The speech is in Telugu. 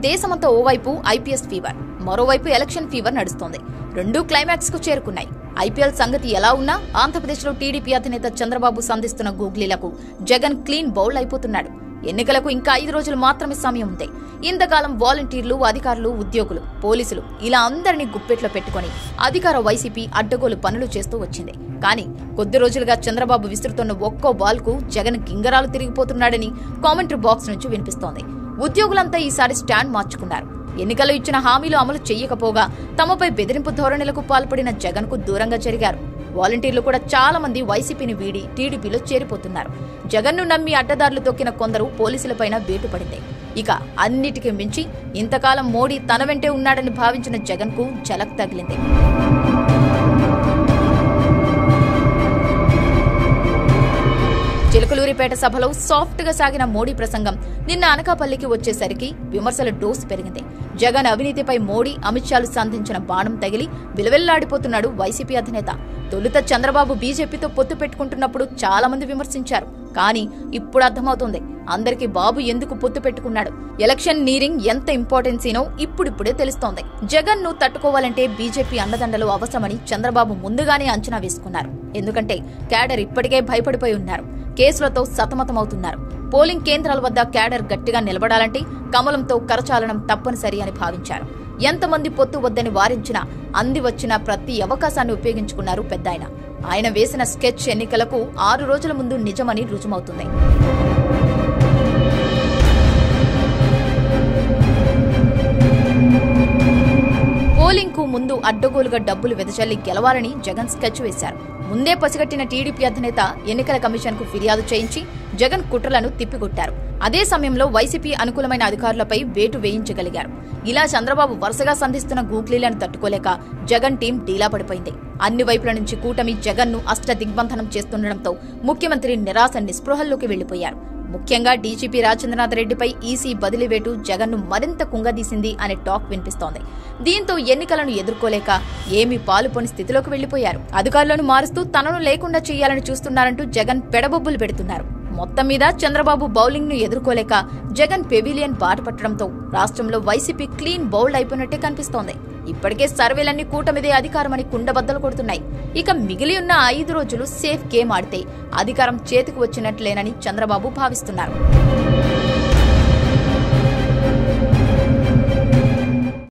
దేశమంతా ఓవైపు ఐపీఎస్ ఫీవర్, మరోవైపు ఎలక్షన్ ఫీవర్ నడుస్తోంది. రెండూ క్లైమాక్స్ కు చేరుకున్నాయి. ఐపీఎల్ సంగతి ఎలా ఉన్నా ఆంధ్రప్రదేశ్లో టీడీపీ అధినేత చంద్రబాబు సంధిస్తున్న గూగ్లీలకు జగన్ క్లీన్ బౌల్ అయిపోతున్నాడు. ఎన్నికలకు ఇంకా 5 రోజులు మాత్రమే సమయం ఉంది. ఇంతకాలం వాలంటీర్లు, అధికారులు, ఉద్యోగులు, పోలీసులు ఇలా అందరినీ గుప్పెట్లో పెట్టుకుని అధికార వైసీపీ అడ్డగోలు పనులు చేస్తూ వచ్చింది. కానీ కొద్ది రోజులుగా చంద్రబాబు విసురుతున్న ఒక్కో బాల్ కు జగన్ గింగరాలు తిరిగిపోతున్నాడని కామెంటరీ బాక్స్ నుంచి వినిపిస్తోంది. ఉద్యోగులంతా ఈసారి స్టాండ్ మార్చుకున్నారు. ఎన్నికల్లో ఇచ్చిన హామీలు అమలు చేయకపోగా తమపై బెదిరింపు ధోరణులకు పాల్పడిన జగన్ కు దూరంగా జరిగారు. వాలంటీర్లు కూడా చాలా మంది వైసీపీని వీడి టీడీపీలో చేరిపోతున్నారు. జగన్ను నమ్మి అడ్డదారులు తొక్కిన కొందరు పోలీసులపైన వేటు పడింది. ఇక అన్నిటికీ మించి ఇంతకాలం మోడీ తన వెంటే ఉన్నాడని భావించిన జగన్ కు ఝలక్ తగిలింది. చిలకలూరిపేట సభలో సాఫ్ట్ గా సాగిన మోడీ ప్రసంగం నిన్న అనకాపల్లికి వచ్చేసరికి విమర్శల డోస్ పెరిగింది. జగన్ అవినీతిపై మోడీ, అమిత్ షాలు సంధించిన బాణం తగిలి విలవెల్లాడిపోతున్నాడు వైసీపీ అధినేత. తొలుత చంద్రబాబు బీజేపీతో పొత్తు పెట్టుకుంటున్నప్పుడు చాలా మంది విమర్శించారు. కానీ ఇప్పుడు అర్థమవుతోంది అందరికీ బాబు ఎందుకు పొత్తు పెట్టుకున్నాడు. ఎలక్షన్ నీరింగ్ ఎంత ఇంపార్టెన్సీనో ఇప్పుడిప్పుడే తెలుస్తోంది. జగన్ ను తట్టుకోవాలంటే బీజేపీ అండదండలు అవసరమని చంద్రబాబు ముందుగానే అంచనా వేసుకున్నారు. ఎందుకంటే క్యాడర్ ఇప్పటికే భయపడిపోయి ఉన్నారు. కేసులతో సతమతమవుతున్నారు. పోలింగ్ కేంద్రాల వద్ద క్యాడర్ గట్టిగా నిలబడాలంటే కమలంతో కరచాలనం తప్పనిసరి అని భావించారు. ఎంతమంది పొత్తు వద్దని వారించినా అంది వచ్చిన ప్రతి అవకాశాన్ని ఉపయోగించుకున్నారు పెద్దాయన. ఆయన వేసిన స్కెచ్ ఎన్నికలకు 6 రోజుల ముందు నిజమని రుజుమవుతుంది. పోలింగ్ కు ముందు అడ్డగోలుగా డబ్బులు వెదజల్లి గెలవాలని జగన్ స్కెచ్ వేశారు. ముందే పసిగట్టిన టీడీపీ అధినేత ఎన్నికల కమిషన్ కు ఫిర్యాదు చేయించి జగన్ కుట్రలను తిప్పికొట్టారు. అదే సమయంలో వైసీపీ అనుకూలమైన అధికారులపై వేటు వేయించగలిగారు. ఇలా చంద్రబాబు వరుసగా సంధిస్తున్న గూగ్లీలను తట్టుకోలేక జగన్ టీం డీలా పడిపోయింది. అన్ని వైపుల నుంచి కూటమి జగన్ ను అష్ట దిగ్బంధనం చేస్తుండటంతో ముఖ్యమంత్రి నిరాశ నిస్పృహల్లోకి వెళ్లిపోయారు. ముఖ్యంగా డీజీపీ రాజేంద్రనాథ్ రెడ్డిపై ఈసీ బదిలీ వేటు జగన్ ను మరింత కుంగదీసింది అనే టాక్ వినిపిస్తోంది. దీంతో ఎన్నికలను ఎదుర్కోలేక ఏమీ పాలుపోని స్థితిలోకి వెళ్లిపోయారు. అధికారులను మారుస్తూ తనను లేకుండా చేయాలని చూస్తున్నారంటూ జగన్ పెడబొబ్బులు పెడుతున్నారు. మొత్తం మీద చంద్రబాబు బౌలింగ్ ను ఎదుర్కోలేక జగన్ పెవిలియన్ బాట పట్టడంతో రాష్ట్రంలో వైసీపీ క్లీన్ బౌల్డ్ అయిపోయినట్టే కనిపిస్తోంది. ఇప్పటికే సర్వేలన్నీ కూటమిదే అధికారమని కుండబద్దలు కొడుతున్నాయి. ఇక మిగిలి ఉన్న 5 రోజులు సేఫ్ గేమ్ ఆడితే అధికారం చేతికి వచ్చినట్లేనని చంద్రబాబు భావిస్తున్నారు.